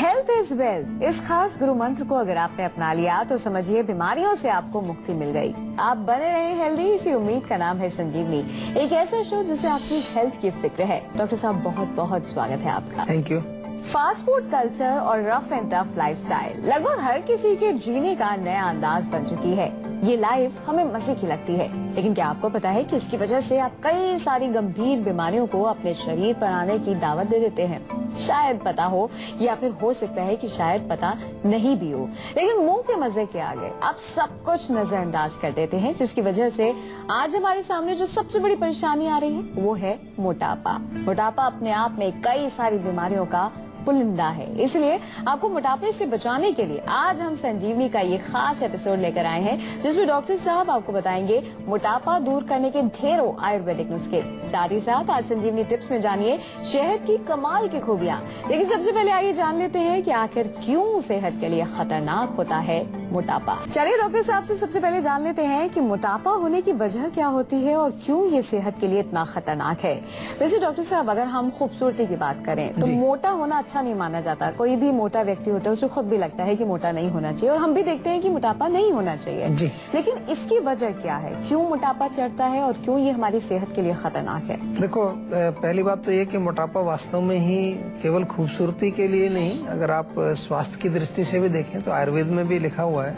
Health is wealth, इस खास गुरु मंत्र को अगर आपने अपना लिया तो समझिए बीमारियों से आपको मुक्ति मिल गई। आप बने रहे हेल्दी, इसी उम्मीद का नाम है संजीवनी, एक ऐसा शो जिसे आपकी हेल्थ की फिक्र है। डॉक्टर साहब बहुत बहुत स्वागत है आपका। Thank you. Fast food culture और रफ एंड टफ लाइफस्टाइल लगभग हर किसी के जीने का नया अंदाज बन चुकी है। ये लाइफ हमें मजे की लगती है, लेकिन क्या आपको पता है कि इसकी वजह से आप कई सारी गंभीर बीमारियों को अपने शरीर पर आने की दावत दे देते हैं। शायद पता हो या फिर हो सकता है कि शायद पता नहीं भी हो, लेकिन मुंह के मजे के आगे आप सब कुछ नजरअंदाज कर देते हैं, जिसकी वजह से आज हमारे सामने जो सबसे बड़ी परेशानी आ रही है वो है मोटापा। मोटापा अपने आप में कई सारी बीमारियों का पुलिंदा है, इसलिए आपको मोटापे से बचाने के लिए आज हम संजीवनी का ये खास एपिसोड लेकर आए हैं, जिसमें डॉक्टर साहब आपको बताएंगे मोटापा दूर करने के ढेरों आयुर्वेदिक नुस्खे। साथ ही साथ आज संजीवनी टिप्स में जानिए शहद की कमाल की खूबियां। लेकिन सबसे पहले आइए जान लेते हैं कि आखिर क्यों सेहत के लिए खतरनाक होता है मोटापा। चलिए डॉक्टर साहब से सबसे पहले जान लेते हैं कि मोटापा होने की वजह क्या होती है और क्यों ये सेहत के लिए इतना खतरनाक है। वैसे डॉक्टर साहब, अगर हम खूबसूरती की बात करें तो मोटा होना अच्छा नहीं माना जाता। कोई भी मोटा व्यक्ति होता है उसे खुद भी लगता है कि मोटा नहीं होना चाहिए, और हम भी देखते हैं कि मोटापा नहीं होना चाहिए जी। लेकिन इसकी वजह क्या है, क्यों मोटापा चढ़ता है और क्यों ये हमारी सेहत के लिए खतरनाक है? देखो, पहली बात तो ये कि मोटापा वास्तव में ही केवल खूबसूरती के लिए नहीं, अगर आप स्वास्थ्य की दृष्टि से भी देखें तो आयुर्वेद में भी लिखा हुआ है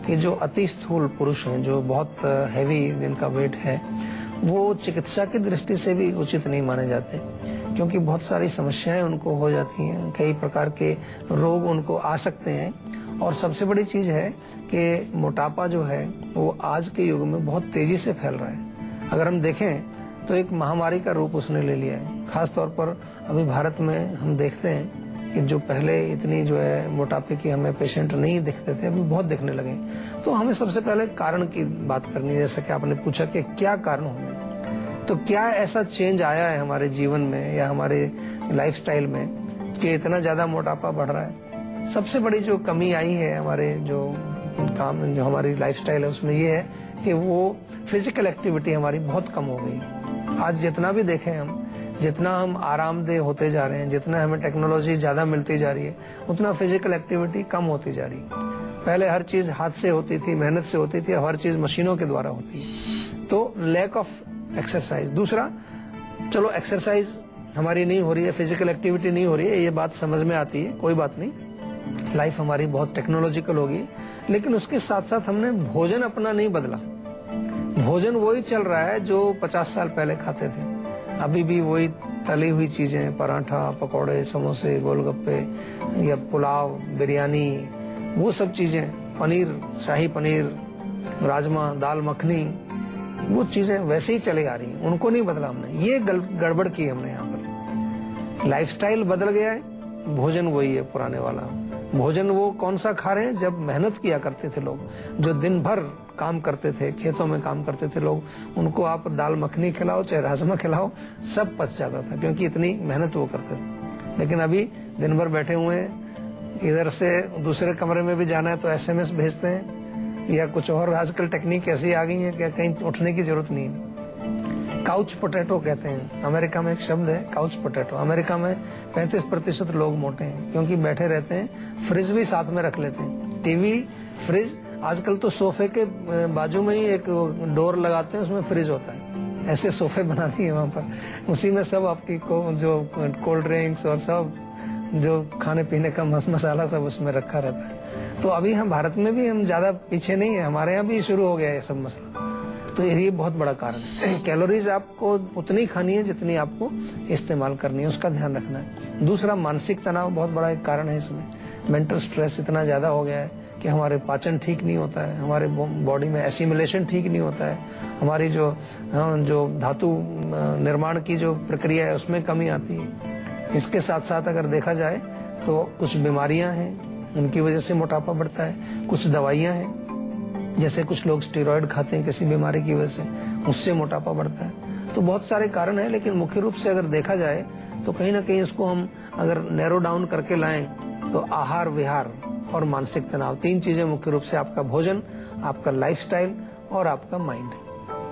कि जो अति स्थूल पुरुष हैं, जो बहुत हैवी जिनका वेट है, वो चिकित्सा की दृष्टि से भी उचित नहीं माने जाते, क्योंकि बहुत सारी समस्याएं उनको हो जाती हैं, कई प्रकार के रोग उनको आ सकते हैं। और सबसे बड़ी चीज है कि मोटापा जो है वो आज के युग में बहुत तेजी से फैल रहा है। अगर हम देखें तो एक महामारी का रूप उसने ले लिया है। खास तौर पर अभी भारत में हम देखते हैं कि जो पहले इतनी जो है मोटापे की हमें पेशेंट नहीं दिखते थे, अभी बहुत दिखने लगे। तो हमें सबसे पहले कारण की बात करनी है, जैसा कि आपने पूछा कि क्या कारण होंगे। तो क्या ऐसा चेंज आया है हमारे जीवन में या हमारे लाइफस्टाइल में कि इतना ज्यादा मोटापा बढ़ रहा है? सबसे बड़ी जो कमी आई है हमारे जो हमारी लाइफस्टाइल है उसमें ये है कि वो फिजिकल एक्टिविटी हमारी बहुत कम हो गई। आज जितना भी देखें हम, जितना हम आरामदेह होते जा रहे हैं, जितना हमें टेक्नोलॉजी ज्यादा मिलती जा रही है, उतना फिजिकल एक्टिविटी कम होती जा रही है। पहले हर चीज हाथ से होती थी, मेहनत से होती थी, अब हर चीज मशीनों के द्वारा होती है। तो लैक ऑफ एक्सरसाइज। दूसरा, चलो एक्सरसाइज हमारी नहीं हो रही है, फिजिकल एक्टिविटी नहीं हो रही है, ये बात समझ में आती है, कोई बात नहीं, लाइफ हमारी बहुत टेक्नोलॉजिकल होगी, लेकिन उसके साथ साथ हमने भोजन अपना नहीं बदला। भोजन वही चल रहा है जो 50 साल पहले खाते थे, अभी भी वही तली हुई चीजें, पराठा, पकौड़े, समोसे, गोलगप्पे या पुलाव, बिरयानी, वो सब चीजें, पनीर, शाही पनीर, राजमा, दाल मखनी, वो चीजें वैसे ही चली आ रही हैं, उनको नहीं बदला हमने। ये गड़बड़ की हमने यहाँ पर। लाइफस्टाइल बदल गया है, भोजन वही है पुराने वाला। भोजन वो कौन सा खा रहे हैं? जब मेहनत किया करते थे लोग, जो दिन भर काम करते थे, खेतों में काम करते थे लोग, उनको आप दाल मखनी खिलाओ चाहे राजमा खिलाओ, सब पच जाता था, क्योंकि इतनी मेहनत वो करते थे। लेकिन अभी दिन भर बैठे हुए हैं, इधर से दूसरे कमरे में भी जाना है तो SMS भेजते हैं, या कुछ और आजकल टेक्निक ऐसी आ गई है कि कहीं उठने की जरूरत नहीं है। काउच पोटैटो कहते हैं, अमेरिका में एक शब्द है काउच पोटैटो। अमेरिका में 35% लोग मोटे हैं, क्योंकि बैठे रहते हैं, फ्रिज भी साथ में रख लेते हैं, टीवी, फ्रिज। आजकल तो सोफे के बाजू में ही एक डोर लगाते हैं, उसमें फ्रिज होता है, ऐसे सोफे बना दिए वहां पर, उसी में सब आपकी जो कोल्ड ड्रिंक्स और सब जो खाने पीने का मसाला सब उसमें रखा रहता है। तो अभी हम भारत में भी हम ज्यादा पीछे नहीं है, हमारे यहाँ भी शुरू हो गया है सब मसला। तो ये बहुत बड़ा कारण है। कैलोरीज आपको उतनी खानी है जितनी आपको इस्तेमाल करनी है, उसका ध्यान रखना है। दूसरा, मानसिक तनाव बहुत बड़ा एक कारण है इसमें। मेंटल स्ट्रेस इतना ज्यादा हो गया है कि हमारे पाचन ठीक नहीं होता है, हमारे बॉडी में एसिमिलेशन ठीक नहीं होता है, हमारी जो धातु निर्माण की जो प्रक्रिया है उसमें कमी आती है। इसके साथ साथ अगर देखा जाए तो कुछ बीमारियां हैं, उनकी वजह से मोटापा बढ़ता है। कुछ दवाइयां हैं, जैसे कुछ लोग स्टेरॉइड खाते हैं किसी बीमारी की वजह से, उससे मोटापा बढ़ता है। तो बहुत सारे कारण हैं, लेकिन मुख्य रूप से अगर देखा जाए तो कहीं ना कहीं इसको हम अगर नैरो डाउन करके लाएं तो आहार विहार और मानसिक तनाव, 3 चीजें मुख्य रूप से, आपका भोजन, आपका लाइफस्टाइल और आपका माइंड,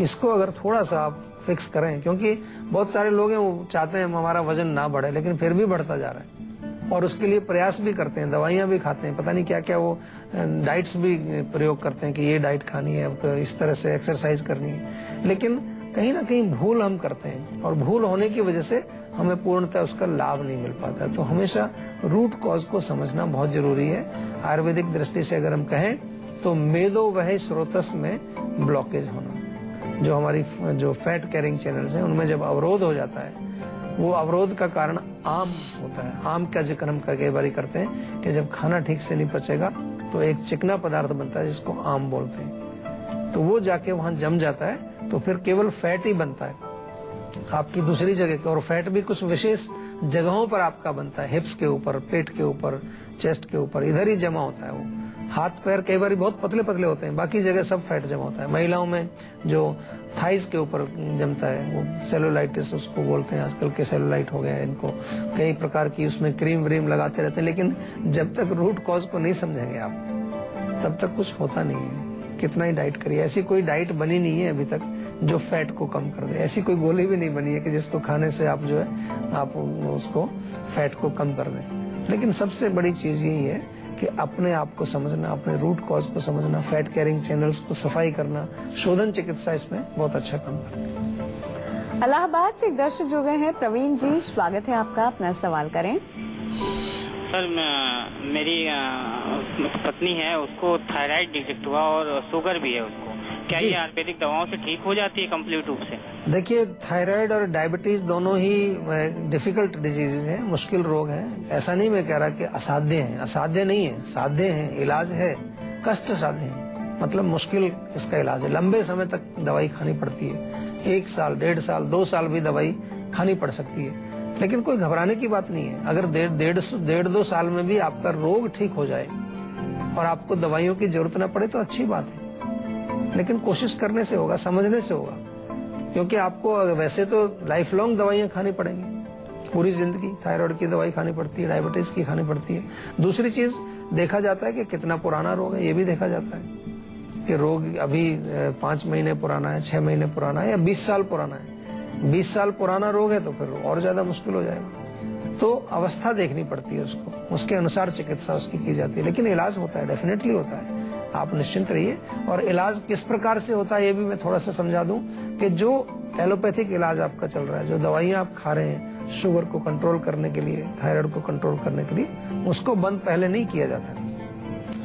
इसको अगर थोड़ा सा आप फिक्स करें, क्योंकि बहुत सारे लोग हैं वो चाहते हैं हमारा वजन ना बढ़े, लेकिन फिर भी बढ़ता जा रहा है। और उसके लिए प्रयास भी करते हैं, दवाइयां भी खाते हैं, पता नहीं क्या क्या वो डाइट्स भी प्रयोग करते हैं कि ये डाइट खानी है, आपको इस तरह से एक्सरसाइज करनी है। लेकिन कहीं ना कहीं भूल हम करते हैं और भूल होने की वजह से हमें पूर्णतः उसका लाभ नहीं मिल पाता। तो हमेशा रूट कॉज को समझना बहुत जरूरी है। आयुर्वेदिक दृष्टि से अगर हम कहें तो मेदो वह स्रोतस में ब्लॉकेज होना, जो हमारी जो फैट कैरिंग चैनल्स हैं उनमें जब अवरोध हो जाता है, वो अवरोध का कारण आम होता है। आम का जिक्र हम कई बार करते हैं कि जब खाना ठीक से नहीं पचेगा तो एक चिकना पदार्थ बनता है जिसको आम बोलते हैं, तो वो जाके वहां जम जाता है, तो फिर केवल फैट ही बनता है आपकी दूसरी जगह। और फैट भी कुछ विशेष जगहों पर आपका बनता है, हिप्स के ऊपर, पेट के ऊपर, चेस्ट के ऊपर, इधर ही जमा होता है वो। हाथ पैर कई बार बहुत पतले पतले होते हैं, बाकी जगह सब फैट जमा होता है। महिलाओं में जो थाइस के ऊपर जमता है वो सेलुलाइटिस उसको बोलते हैं, आजकल के सेलुलाइट हो गया है इनको, कई प्रकार की उसमें क्रीम व्रीम लगाते रहते हैं। लेकिन जब तक रूट कॉज को नहीं समझेंगे आप तब तक कुछ होता नहीं है, कितना ही डाइट करिए। ऐसी कोई डाइट बनी नहीं है अभी तक जो फैट को कम कर दे, ऐसी कोई गोली भी नहीं बनी है कि जिसको खाने से आप जो है आप उसको फैट को कम कर दें। लेकिन सबसे बड़ी चीज यही है कि अपने आप को समझना, अपने रूट कॉज को समझना, फैट कैरिंग चैनल्स को सफाई करना, शोधन चिकित्सा इसमें बहुत अच्छा काम करती है। इलाहाबाद से एक दर्शक जुड़ गए हैं, प्रवीण जी, स्वागत है आपका, अपना सवाल करें। सर मेरी पत्नी है, उसको थायराइड डिटेक्ट हुआ और शुगर भी है उसको, क्या ये आयुर्वेदिक दवाओं से ठीक हो जाती है कंप्लीट रूप से? देखिए, थायराइड और डायबिटीज दोनों ही डिफिकल्ट डिजीजेज हैं, मुश्किल रोग हैं। ऐसा नहीं मैं कह रहा कि असाध्य हैं, असाध्य नहीं है, साध्य हैं, इलाज है, कष्ट साध्य है, मतलब मुश्किल इसका इलाज है। लंबे समय तक दवाई खानी पड़ती है, 1 साल, 1.5 साल, 2 साल भी दवाई खानी पड़ सकती है। लेकिन कोई घबराने की बात नहीं है। अगर 1.5-2 साल में भी आपका रोग ठीक हो जाए और आपको दवाइयों की जरूरत न पड़े तो अच्छी बात है। लेकिन कोशिश करने से होगा, समझने से होगा, क्योंकि आपको वैसे तो लाइफ लॉन्ग दवाइयां खानी पड़ेंगी, पूरी जिंदगी थायराइड की दवाई खानी पड़ती है, डायबिटीज की खानी पड़ती है। दूसरी चीज देखा जाता है कि कितना पुराना रोग है, ये भी देखा जाता है कि रोग अभी 5 महीने पुराना है, 6 महीने पुराना है या 20 साल पुराना है। 20 साल पुराना रोग है तो फिर और ज्यादा मुश्किल हो जाएगा। तो अवस्था देखनी पड़ती है उसको, उसके अनुसार चिकित्सा उसकी की जाती है। लेकिन इलाज होता है, डेफिनेटली होता है, आप निश्चिंत रहिए। और इलाज किस प्रकार से होता है ये भी मैं थोड़ा सा समझा दूं कि जो एलोपैथिक इलाज आपका चल रहा है, जो दवाइयां आप खा रहे हैं शुगर को कंट्रोल करने के लिए, थायराइड को कंट्रोल करने के लिए, उसको बंद पहले नहीं किया जाता,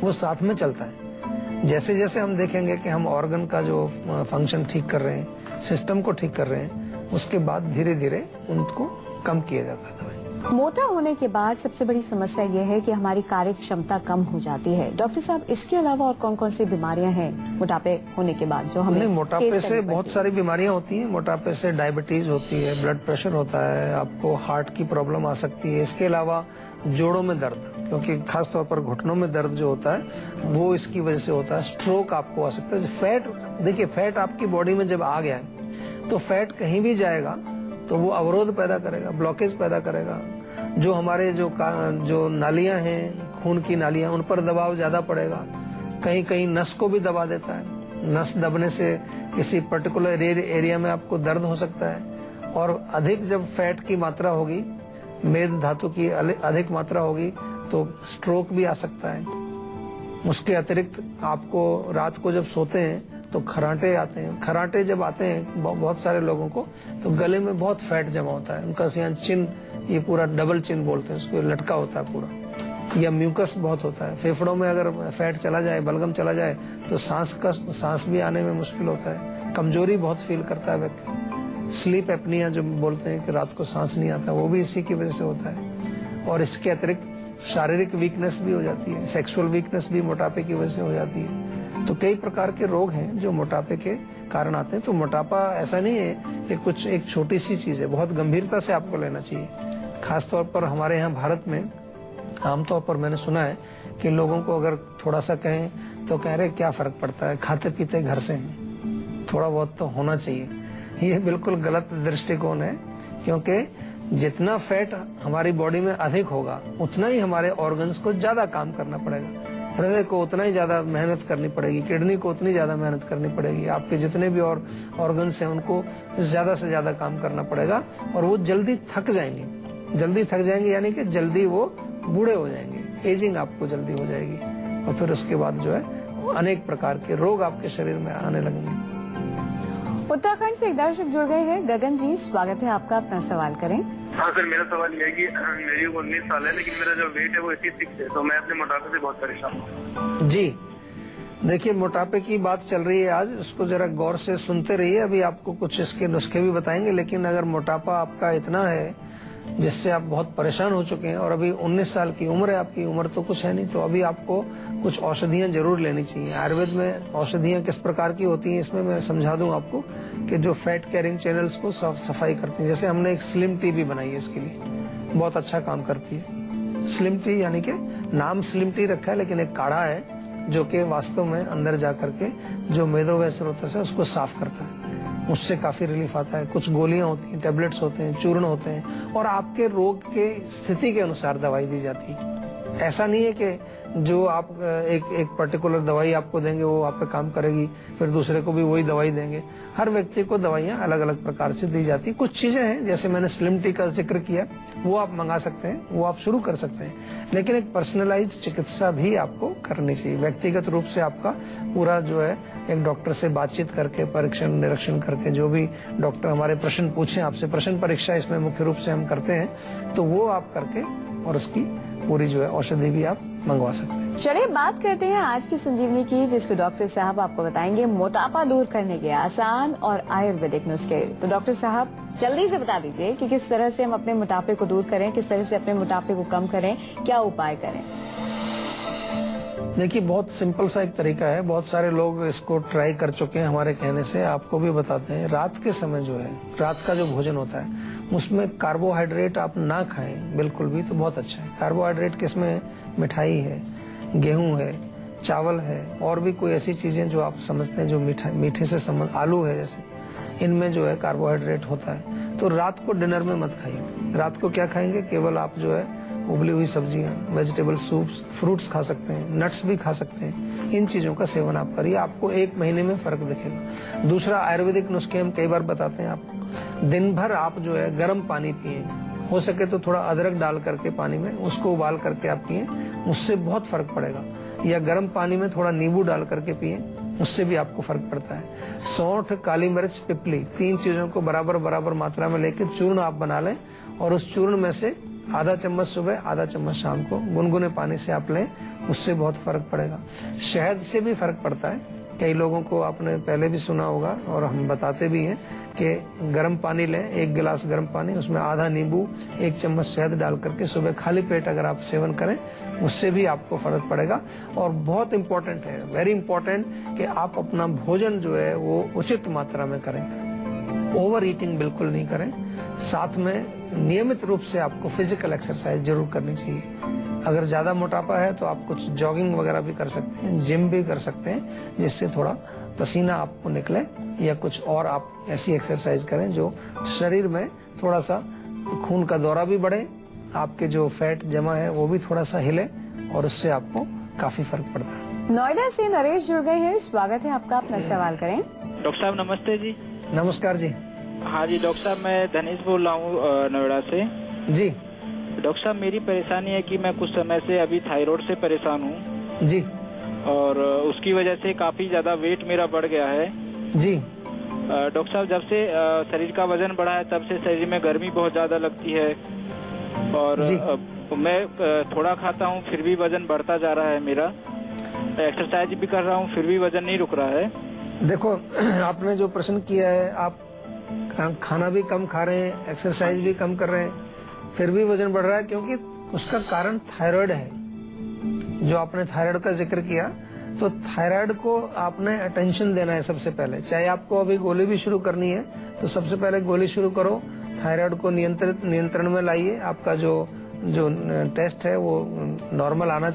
वो साथ में चलता है। जैसे जैसे हम देखेंगे कि हम ऑर्गन का जो फंक्शन ठीक कर रहे हैं, सिस्टम को ठीक कर रहे हैं, उसके बाद धीरे धीरे उनको कम किया जाता है दवाई। मोटा होने के बाद सबसे बड़ी समस्या ये है कि हमारी कार्य क्षमता कम हो जाती है। डॉक्टर साहब, इसके अलावा और कौन कौन सी बीमारियां हैं मोटापे होने के बाद जो हमें? मोटापे से बहुत सारी बीमारियां होती हैं। मोटापे से डायबिटीज होती है, ब्लड प्रेशर होता है, आपको हार्ट की प्रॉब्लम आ सकती है। इसके अलावा जोड़ों में दर्द, क्योंकि खास तौर पर घुटनों में दर्द जो होता है वो इसकी वजह से होता है। स्ट्रोक आपको आ सकता है। फैट, देखिए फैट आपकी बॉडी में जब आ गया है तो फैट कहीं भी जाएगा तो वो अवरोध पैदा करेगा, ब्लॉकेज पैदा करेगा। जो हमारे जो नालियां हैं, खून की नालियां, उन पर दबाव ज्यादा पड़ेगा। कहीं कहीं नस को भी दबा देता है। नस दबने से किसी पर्टिकुलर एरिया में आपको दर्द हो सकता है। और अधिक जब फैट की मात्रा होगी, मेद धातु की अधिक मात्रा होगी तो स्ट्रोक भी आ सकता है। उसके अतिरिक्त आपको रात को जब सोते हैं तो खराटे आते हैं। खराटे जब आते हैं बहुत सारे लोगों को, तो गले में बहुत फैट जमा होता है। उनका यहाँ चिन, ये पूरा डबल चिन बोलते हैं उसको, लटका होता है पूरा, या म्यूकस बहुत होता है। फेफड़ों में अगर फैट चला जाए, बलगम चला जाए तो सांस भी आने में मुश्किल होता है। कमजोरी बहुत फील करता है व्यक्ति। स्लीप एपनिया जो बोलते हैं कि रात को सांस नहीं आता, वो भी इसी की वजह से होता है। और इसके अतिरिक्त शारीरिक वीकनेस भी हो जाती है, सेक्सुअल वीकनेस भी मोटापे की वजह से हो जाती है। तो कई प्रकार के रोग हैं जो मोटापे के कारण आते हैं। तो मोटापा ऐसा नहीं है कि कुछ एक छोटी सी चीज है, बहुत गंभीरता से आपको लेना चाहिए। खास तौर पर हमारे यहाँ भारत में आमतौर पर मैंने सुना है कि लोगों को अगर थोड़ा सा कहें तो कह रहे क्या फर्क पड़ता है, खाते पीते घर से हैं, थोड़ा बहुत तो होना चाहिए। ये बिल्कुल गलत दृष्टिकोण है, क्योंकि जितना फैट हमारी बॉडी में अधिक होगा उतना ही हमारे ऑर्गन्स को ज्यादा काम करना पड़ेगा। हृदय को उतना ही ज्यादा मेहनत करनी पड़ेगी, किडनी को उतनी ज्यादा मेहनत करनी पड़ेगी, आपके जितने भी और ऑर्गन्स हैं उनको ज्यादा से ज्यादा काम करना पड़ेगा। और वो जल्दी थक जाएंगे यानी कि जल्दी वो बूढ़े हो जाएंगे, एजिंग आपको जल्दी हो जाएगी और फिर उसके बाद जो है अनेक प्रकार के रोग आपके शरीर में आने लगेंगे। उत्तराखंड से एक दर्शक जुड़ गए हैं। गगन जी, स्वागत है आपका, अपना सवाल करें। हाँ सर, मेरा सवाल ये है कि मेरी उम्र 19 साल है, लेकिन मेरा जो वेट है वो 86 है, तो मैं अपने मोटापे से बहुत परेशान हूँ। जी देखिए, मोटापे की बात चल रही है आज, उसको जरा गौर से सुनते रहिए। अभी आपको कुछ इसके नुस्खे भी बताएंगे, लेकिन अगर मोटापा आपका इतना है जिससे आप बहुत परेशान हो चुके हैं और अभी 19 साल की उम्र है, आपकी उम्र तो कुछ है नहीं, तो अभी आपको कुछ औषधियां जरूर लेनी चाहिए। आयुर्वेद में औषधियां किस प्रकार की होती हैं इसमें मैं समझा दूं आपको, कि जो फैट कैरिंग चैनल्स को सफाई करती है। जैसे हमने एक स्लिम टी भी बनाई है इसके लिए, बहुत अच्छा काम करती है। स्लिम टी यानी कि नाम स्लिम टी रखा है, लेकिन एक काढ़ा है जो कि वास्तव में अंदर जा करके जो मेदोवैसरोतस है उसको साफ करता है, उससे काफी रिलीफ आता है। कुछ गोलियां होती हैं, टैबलेट्स होते हैं, चूर्ण होते हैं, और आपके रोग के स्थिति के अनुसार दवाई दी जाती है। ऐसा नहीं है कि जो आप एक पर्टिकुलर दवाई आपको देंगे वो आप पे काम करेगी, फिर दूसरे को भी वही दवाई देंगे। हर व्यक्ति को दवाइयां अलग अलग प्रकार से दी जाती है। कुछ चीजें हैं, जैसे मैंने स्लिम टी का जिक्र किया, वो आप मंगा सकते हैं, वो आप शुरू कर सकते हैं, लेकिन एक पर्सनलाइज्ड चिकित्सा भी आपको करनी चाहिए। व्यक्तिगत रूप से आपका पूरा जो है एक डॉक्टर से बातचीत करके, परीक्षण निरीक्षण करके, जो भी डॉक्टर हमारे प्रश्न पूछे आपसे, प्रश्न परीक्षा इसमें मुख्य रूप से हम करते हैं, तो वो आप करके और उसकी पूरी जो है औषधि भी आप मंगवा सकते हैं। चलिए बात करते हैं आज की संजीवनी की, जिसमें डॉक्टर साहब आपको बताएंगे मोटापा दूर करने के आसान और आयुर्वेदिक नुस्खे। तो डॉक्टर साहब जल्दी से बता दीजिए कि किस तरह से हम अपने मोटापे को दूर करें, किस तरह से अपने मोटापे को कम करें, क्या उपाय करें। देखिए, बहुत सिंपल सा एक तरीका है, बहुत सारे लोग इसको ट्राई कर चुके हैं हमारे कहने से। आपको भी बताते हैं, रात के समय जो है, रात का जो भोजन होता है उसमें कार्बोहाइड्रेट आप ना खाएं बिल्कुल भी, तो बहुत अच्छा है। कार्बोहाइड्रेट किसमें? मिठाई है, गेहूं है, चावल है, और भी कोई ऐसी चीजें जो आप समझते हैं जो मीठे से संबंध, आलू है जैसे, इनमें जो है कार्बोहाइड्रेट होता है। तो रात को डिनर में मत खाइए। रात को क्या खाएंगे? केवल आप जो है उबली हुई सब्जियां, वेजिटेबल सूप्स, फ्रूट्स खा सकते हैं, नट्स भी खा सकते हैं। इन चीजों का सेवन आप करिए, आपको 1 महीने में फर्क दिखेगा। दूसरा, आयुर्वेदिक नुस्खे हम कई बार बताते हैं आपको। दिन भर आप जो है गर्म पानी पिए, हो सके तो थोड़ा अदरक डाल करके पानी में उसको उबाल करके आप पिए, उससे बहुत फर्क पड़ेगा। या गर्म पानी में थोड़ा नींबू डाल करके पिए, उससे भी आपको फर्क पड़ता है। सौंठ, काली मिर्च, पिपली, 3 चीजों को बराबर बराबर मात्रा में लेकर चूर्ण आप बना लें, और उस चूर्ण में से आधा चम्मच सुबह, आधा चम्मच शाम को गुनगुने पानी से आप लें, उससे बहुत फर्क पड़ेगा। शहद से भी फर्क पड़ता है। कई लोगों को आपने पहले भी सुना होगा और हम बताते भी हैं कि गर्म पानी लें, 1 गिलास गर्म पानी, उसमें आधा नींबू, 1 चम्मच शहद डाल करके सुबह खाली पेट अगर आप सेवन करें, उससे भी आपको फर्क पड़ेगा। और बहुत इम्पोर्टेंट है, वेरी इम्पोर्टेंट, कि आप अपना भोजन जो है वो उचित मात्रा में करें, ओवर ईटिंग बिल्कुल नहीं करें। साथ में नियमित रूप से आपको फिजिकल एक्सरसाइज जरूर करनी चाहिए। अगर ज्यादा मोटापा है तो आप कुछ जॉगिंग वगैरह भी कर सकते हैं, जिम भी कर सकते हैं, जिससे थोड़ा पसीना आपको निकले, या कुछ और आप ऐसी एक्सरसाइज करें जो शरीर में थोड़ा सा खून का दौरा भी बढ़े, आपके जो फैट जमा है वो भी थोड़ा सा हिले, और उससे आपको काफी फर्क पड़ता है। नोएडा से नरेश जुड़ गए हैं, स्वागत है आपका, अपना सवाल करें। डॉक्टर साहब नमस्ते जी। नमस्कार जी। हाँ जी डॉक्टर साहब, मैं धनेश बोल रहा हूँ नोएडा से। जी डॉक्टर साहब, मेरी परेशानी है कि मैं कुछ समय से अभी थायराइड से परेशान हूँ, जी, और उसकी वजह से काफी ज्यादा वेट मेरा बढ़ गया है। जी डॉक्टर साहब, जब से शरीर का वजन बढ़ा है तब से शरीर में गर्मी बहुत ज्यादा लगती है, और मैं थोड़ा खाता हूँ फिर भी वजन बढ़ता जा रहा है मेरा। एक्सरसाइज भी कर रहा हूँ फिर भी वजन नहीं रुक रहा है। देखो, आपने जो प्रश्न किया है, आप खाना भी कम खा रहे हैं, एक्सरसाइज भी कम कर रहे हैं, फिर भी वजन बढ़ रहा है, क्योंकि उसका कारण थायराइड है। जो आपने थायराइड का जिक्र किया, तो थायराइड को आपने अटेंशन देना है सबसे पहले। चाहे आपको अभी गोली भी शुरू करनी है तो सबसे पहले गोली शुरू करो, थायराइड को नियंत्रण में लाइए। आपका जो टेस्ट है वो नॉर्मल आना